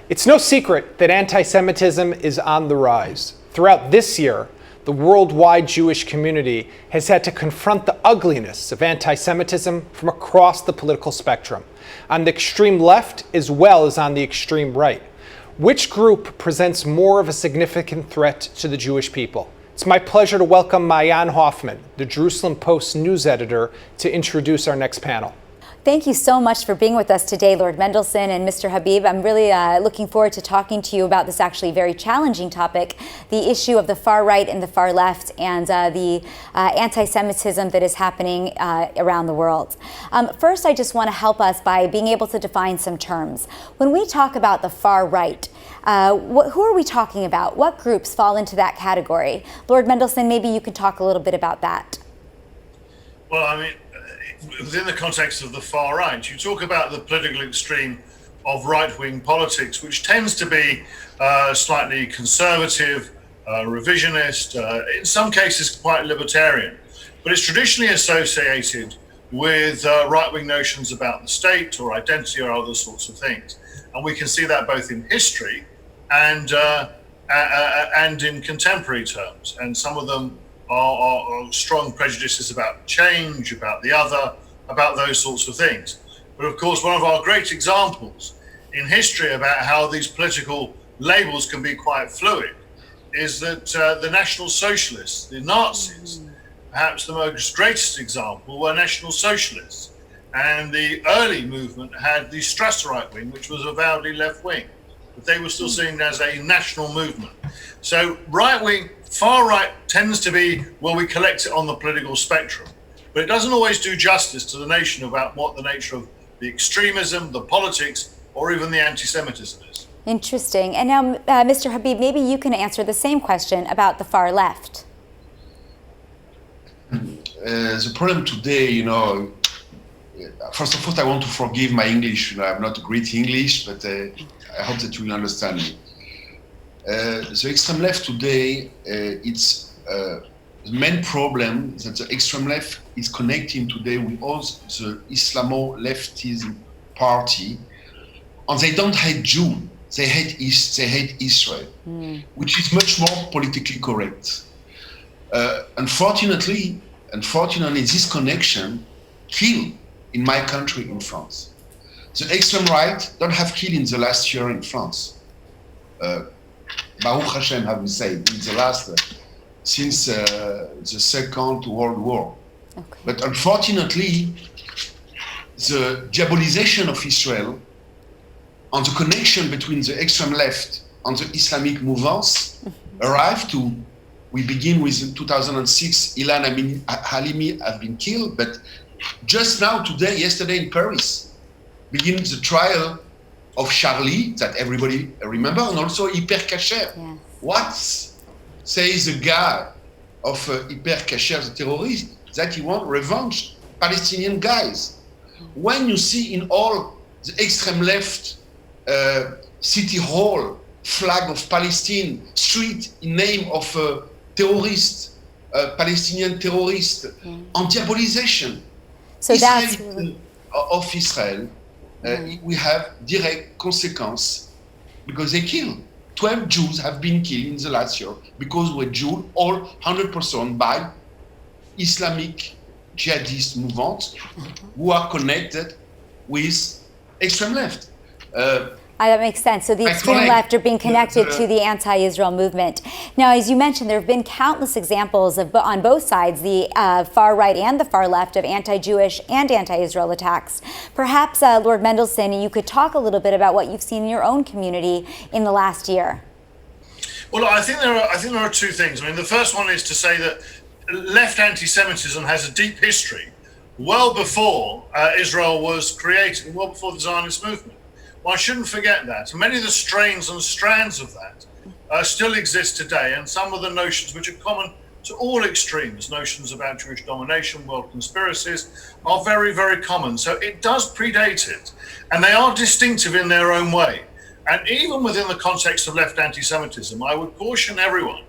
It's no secret that anti-Semitism is on the rise. Throughout this year, the worldwide Jewish community has had to confront the ugliness of anti-Semitism from across the political spectrum, on the extreme left as well as on the extreme right. Which group presents more of a significant threat to the Jewish people? It's my pleasure to welcome Maayan Hoffman, the Jerusalem Post news editor, to introduce our next panel. Thank you so much for being with us today, Lord Mendelsohn and Mr. Habib. I'm really looking forward to talking to you about this actually very challenging topic, the issue of the far right and the far left, and the anti-Semitism that is happening around the world. First, I just want to help us by being able to define some terms. When we talk about the far right, who are we talking about? What groups fall into that category? Lord Mendelsohn, maybe you could talk a little bit about that. Well, I mean, within the context of the far right, you talk about the political extreme of right-wing politics, which tends to be slightly conservative, revisionist, in some cases quite libertarian, but it's traditionally associated with right-wing notions about the state or identity or other sorts of things. And we can see that both in history and in contemporary terms. And some of them are strong prejudices about change, about the other, about those sorts of things. But of course, one of our great examples in history about how these political labels can be quite fluid is that the National Socialists, the Nazis, perhaps the most greatest example, were National Socialists. And the early movement had the Strasser right wing, which was avowedly left wing, but they were still seen as a national movement. So right wing, far right tends to be where we collect it on the political spectrum, but it doesn't always do justice to the nation about what the nature of the extremism, the politics, or even the anti-Semitism is. Interesting. And now, Mr. Habib, maybe you can answer the same question about the far left. The problem today, first of all, I want to forgive my English. I'm not great English, but I hope that you will understand me. The extreme left today, it's the main problem that the extreme left is connecting today with all the Islamo-leftism party, and they don't hate Jews, they hate Israel, which is much more politically correct. Unfortunately, this connection killed in my country, in France. The extreme right don't have killed in the last year in France. Baruch Hashem, have we said, in the last, since the Second World War. Okay. But unfortunately, the diabolization of Israel and the connection between the extreme left and the Islamic movements arrived to, we begin with in 2006, Ilan Halimi have been killed, but just now, today, yesterday in Paris, begins the trial of Charlie, that everybody remember, and also Hyper Cacher. Yes. What says the guy of Hyper Cacher, the terrorist, that he wants revenge, Palestinian guys? When you see in all the extreme left city hall, flag of Palestine, street in name of terrorist, Palestinian terrorist, and diabolization. So Israel, that's really... of Israel, we have direct consequence because they kill. 12 Jews have been killed in the last year because we're Jews, all 100% by Islamic jihadist movements who are connected with extreme left. That makes sense. So the extreme left are being connected to the anti-Israel movement. Now, as you mentioned, there have been countless examples of, on both sides, the far right and the far left, of anti-Jewish and anti-Israel attacks. Perhaps, Lord Mendelsohn, you could talk a little bit about what you've seen in your own community in the last year. Well, I think there are two things. I mean, the first one is to say that left anti-Semitism has a deep history, well before Israel was created, well before the Zionist movement. Well, I shouldn't forget that. Many of the strains and strands of that still exist today, and some of the notions which are common to all extremes, notions about Jewish domination, world conspiracies, are very, very common. So it does predate it, and they are distinctive in their own way. And even within the context of left anti-Semitism, I would caution everyone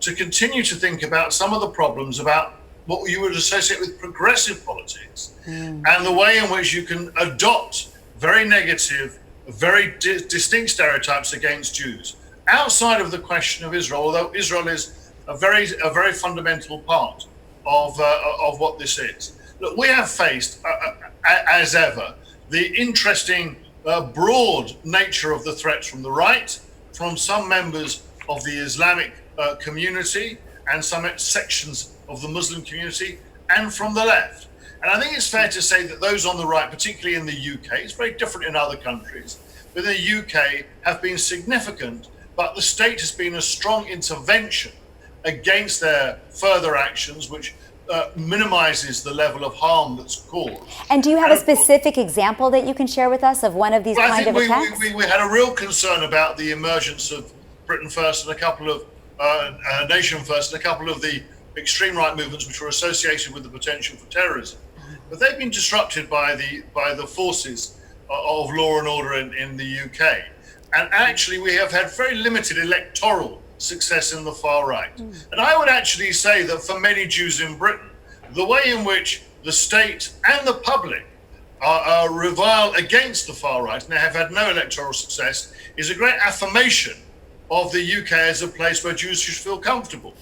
to continue to think about some of the problems about what you would associate with progressive politics and the way in which you can adopt very negative very distinct stereotypes against Jews. Outside of the question of Israel, although Israel is a very fundamental part of what this is. Look, we have faced, as ever, the interesting, broad nature of the threats from the right, from some members of the Islamic community and some sections of the Muslim community, and from the left. And I think it's fair to say that those on the right, particularly in the UK, it's very different in other countries, but in the UK have been significant, but the state has been a strong intervention against their further actions, which minimizes the level of harm that's caused. And do you have a specific example that you can share with us of one of these kind of attacks? We had a real concern about the emergence of Britain First and a couple of Nation First and a couple of the extreme right movements which were associated with the potential for terrorism. But they've been disrupted by the forces of law and order in the UK. And actually we have had very limited electoral success in the far right. And I would actually say that for many Jews in Britain, the way in which the state and the public revile against the far right and they have had no electoral success is a great affirmation of the UK as a place where Jews should feel comfortable.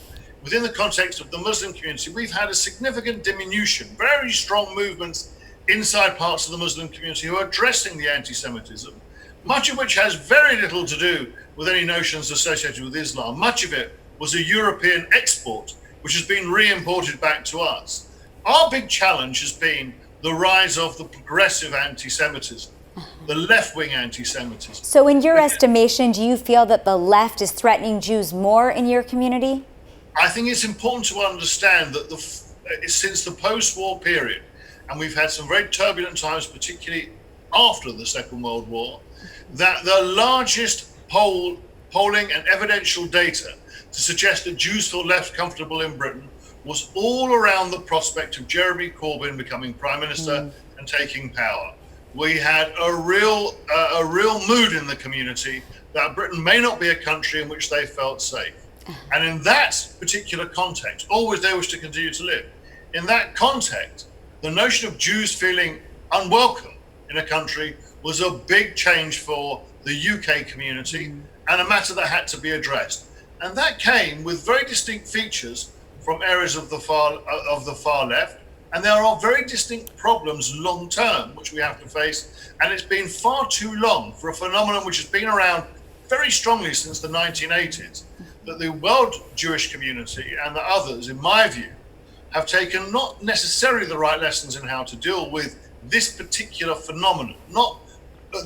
Within the context of the Muslim community, we've had a significant diminution, very strong movements inside parts of the Muslim community who are addressing the anti-Semitism, much of which has very little to do with any notions associated with Islam. Much of it was a European export, which has been re-imported back to us. Our big challenge has been the rise of the progressive anti-Semitism, the left-wing anti-Semitism. So in your estimation, do you feel that the left is threatening Jews more in your community? I think it's important to understand that since the post-war period, and we've had some very turbulent times, particularly after the Second World War, that the largest polling and evidential data to suggest that Jews feel left comfortable in Britain was all around the prospect of Jeremy Corbyn becoming Prime Minister and taking power. We had a real mood in the community that Britain may not be a country in which they felt safe. And in that particular context, always they wish to continue to live. In that context, the notion of Jews feeling unwelcome in a country was a big change for the UK community and a matter that had to be addressed. And that came with very distinct features from areas of the far left. And there are very distinct problems long term, which we have to face. And it's been far too long for a phenomenon which has been around very strongly since the 1980s, that the world Jewish community and the others, in my view, have taken not necessarily the right lessons in how to deal with this particular phenomenon, not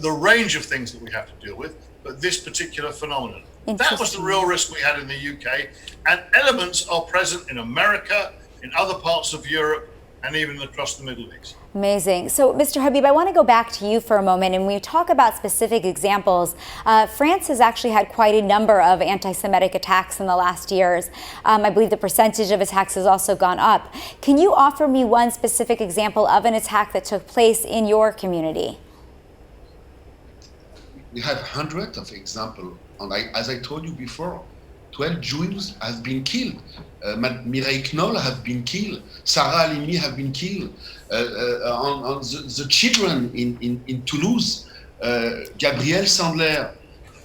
the range of things that we have to deal with, but this particular phenomenon. That was the real risk we had in the UK, and elements are present in America, in other parts of Europe, and even across the Middle East. Amazing. So, Mr. Habib, I want to go back to you for a moment, and we talk about specific examples. France has actually had quite a number of anti-Semitic attacks in the last years. I believe the percentage of attacks has also gone up. Can you offer me one specific example of an attack that took place in your community? We have hundreds of examples, and as I told you before, 12 Jews have been killed. Mireille Knoll have been killed. Sarah Halimi have been killed. On the children in Toulouse, Gabriel Sandler,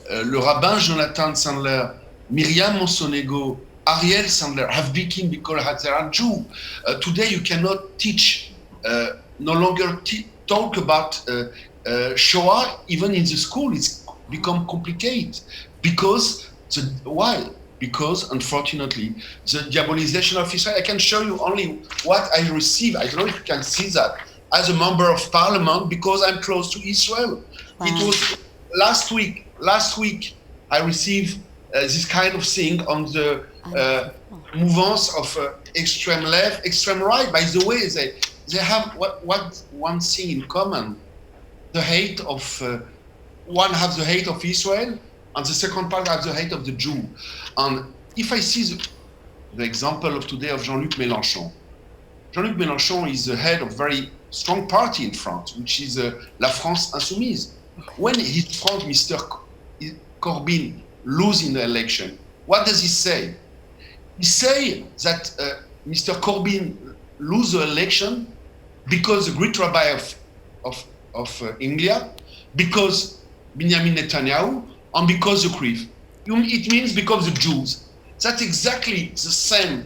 le rabbin Jonathan Sandler, Myriam Monsonego, Ariel Sandler have been killed because they are Jew. Today you cannot teach, no longer talk about Shoah even in the school. It's become complicated why? Because unfortunately, the diabolization of Israel, I can show you only what I received. I don't know if you can see that as a member of parliament because I'm close to Israel. Wow. It was last week I received this kind of thing on the movements of extreme left, extreme right. By the way, they have one thing in common. The hate of, one has the hate of Israel, and the second part has the hate of the Jew. And if I see the example of today of Jean-Luc Mélenchon. Jean-Luc Mélenchon is the head of a very strong party in France, which is La France Insoumise. When his friend, Mr. Corbyn, losing the election, what does he say? He say that Mr. Corbyn lose the election because the great rabbi of England, because Benjamin Netanyahu, and because of Kriv. It means because of Jews. That's exactly the same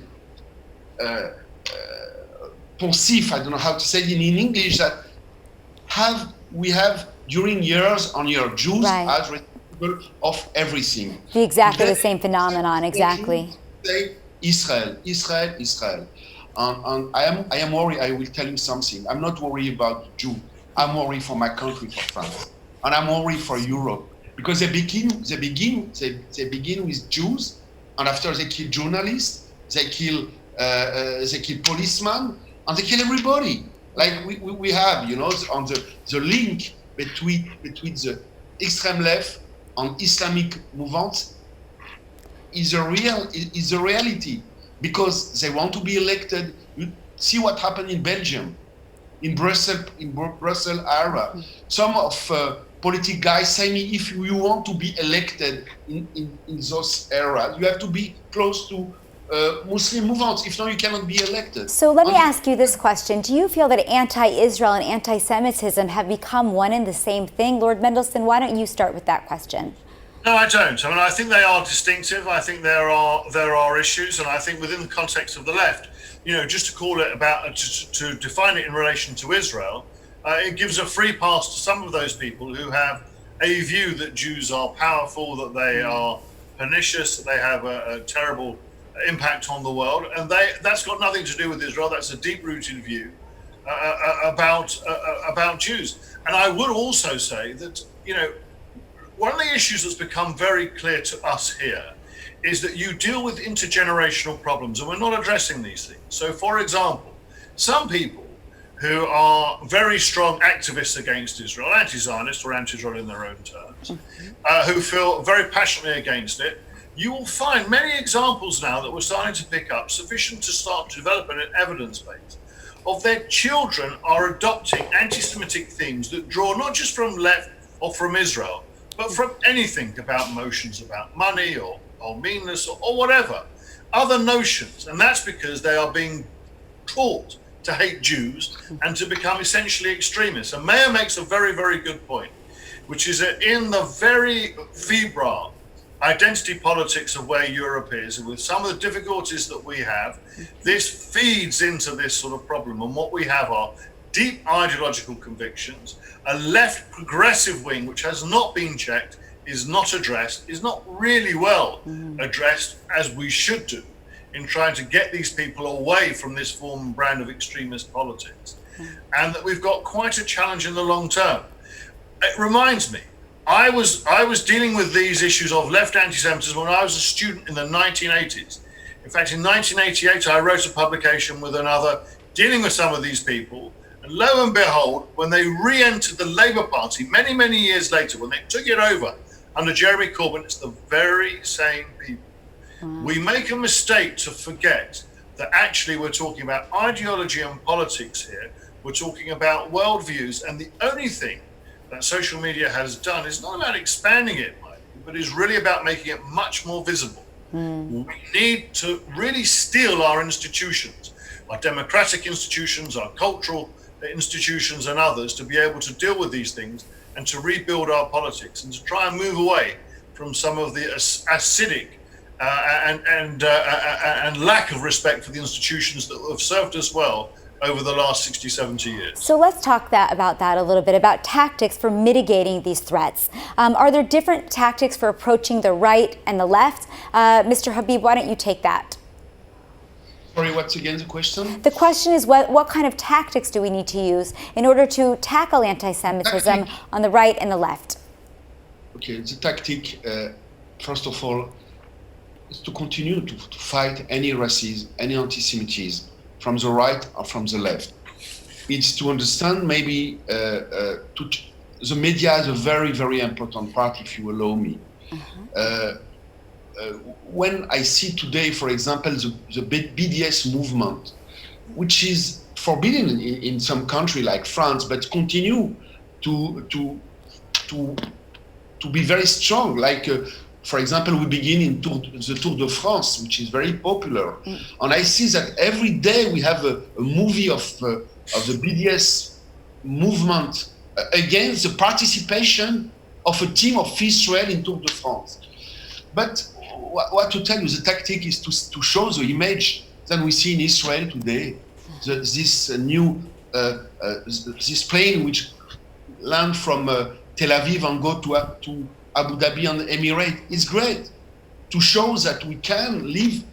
poncif, I don't know how to say it in English, that we have during years on year Jews right. as responsible of everything. Exactly the same phenomenon, exactly. Say Israel, Israel, Israel. And I am worried, I will tell you something. I'm not worried about Jew. I'm worried for my country, for France. And I'm worried for Europe. Because they begin with Jews, and after they kill journalists, they kill policemen, and they kill everybody. Like we have, on the link between the extreme left and Islamic movement is a reality, because they want to be elected. You see what happened in Belgium, in Brussels area. Some of political guys saying, if you want to be elected in those areas, you have to be close to Muslim movements. If not, you cannot be elected. So let me ask you this question. Do you feel that anti-Israel and anti-Semitism have become one and the same thing? Lord Mendelsohn, why don't you start with that question? No, I don't. I mean, I think they are distinctive. I think there are issues, and I think within the context of the left, just to call it about, to define it in relation to Israel, it gives a free pass to some of those people who have a view that Jews are powerful, that they are pernicious, that they have a terrible impact on the world, and that's got nothing to do with Israel. That's a deep-rooted view about Jews. And I would also say that, one of the issues that's become very clear to us here is that you deal with intergenerational problems, and we're not addressing these things. So, for example, some people who are very strong activists against Israel, anti-Zionist or anti-Israel in their own terms, who feel very passionately against it, you will find many examples now that we're starting to pick up, sufficient to start to develop an evidence base, of their children are adopting anti-Semitic themes that draw not just from left or from Israel, but from anything about emotions about money or meanness or whatever, other notions. And that's because they are being taught to hate Jews and to become essentially extremists. And Mayer makes a very, very good point, which is that in the very febrile identity politics of where Europe is, and with some of the difficulties that we have, this feeds into this sort of problem. And what we have are deep ideological convictions, a left progressive wing which has not been checked, is not addressed, is not really well addressed as we should do in trying to get these people away from this form and brand of extremist politics. And that we've got quite a challenge in the long term. It reminds me, I was dealing with these issues of left anti-Semitism when I was a student in the 1980s. In fact, in 1988, I wrote a publication with another dealing with some of these people. And lo and behold, when they re-entered the Labour Party many, many years later, when they took it over under Jeremy Corbyn, it's the very same people. We make a mistake to forget that actually we're talking about ideology and politics here. We're talking about worldviews, and the only thing that social media has done is not about expanding it, but is really about making it much more visible. We need to really steel our institutions, our democratic institutions, our cultural institutions and others, to be able to deal with these things and to rebuild our politics and to try and move away from some of the acidic and lack of respect for the institutions that have served us well over the last 60, 70 years. So let's talk about that a little bit, about tactics for mitigating these threats. Are there different tactics for approaching the right and the left? Mr. Habib, why don't you take that? Sorry, what's again the question? The question is, what kind of tactics do we need to use in order to tackle anti-Semitism on the right and the left? Okay, the tactic, first of all, is to continue to fight any racism, any anti-Semitism, from the right or from the left. It's to understand maybe the media is a very, very important part, if you allow me. When I see today, for example, the BDS movement, which is forbidden in some country like France, but continue to be very strong. Like, for example, we begin in the Tour de France, which is very popular, and I see that every day we have a movie of the BDS movement against the participation of a team of Israel in Tour de France. But what to tell you, the tactic is to show the image that we see in Israel today. This new, this plane which land from Tel Aviv and go to Abu Dhabi and Emirates is great. To show that we can live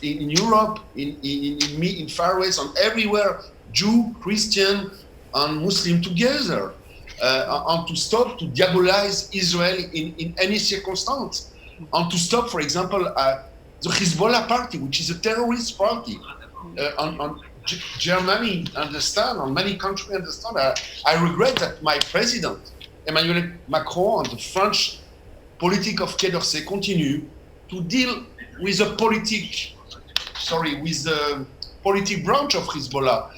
in Europe, in Far West, and everywhere, Jew, Christian, and Muslim together, and to stop to diabolize Israel in any circumstance, and to stop, for example, the Hezbollah party, which is a terrorist party, and Germany understand, and many countries understand. I regret that my president, Emmanuel Macron, and the French politic of Quai d'Orsay continue to deal with the politic branch of Hezbollah,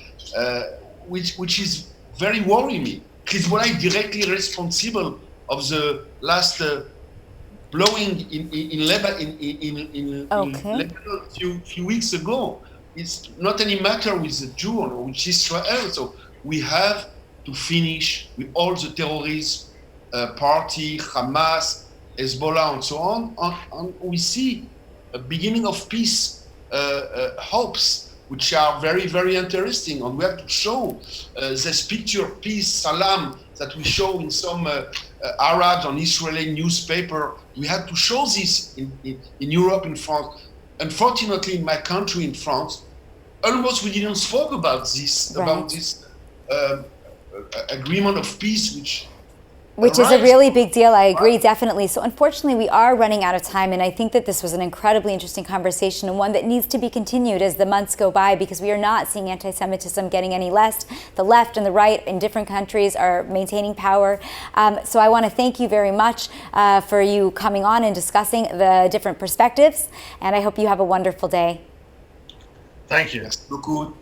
which is very worrying me. Hezbollah is directly responsible of the last blowing in Lebanon a few weeks ago. It's not any matter with the Jew or with Israel. So we have to finish with all the terrorist party, Hamas, Hezbollah, and so on. And we see a beginning of peace hopes, which are very, very interesting. And we have to show this picture, peace, salam, that we show in some Arab and Israeli newspaper. We have to show this in Europe, in France. Unfortunately, in my country, in France, almost we didn't spoke about this, about this agreement of peace, which is a really big deal. I agree, definitely. So unfortunately, we are running out of time, and I think that this was an incredibly interesting conversation and one that needs to be continued as the months go by, because we are not seeing anti-Semitism getting any less. The left and the right in different countries are maintaining power. So I want to thank you very much for you coming on and discussing the different perspectives, and I hope you have a wonderful day. Thank you. Merci beaucoup.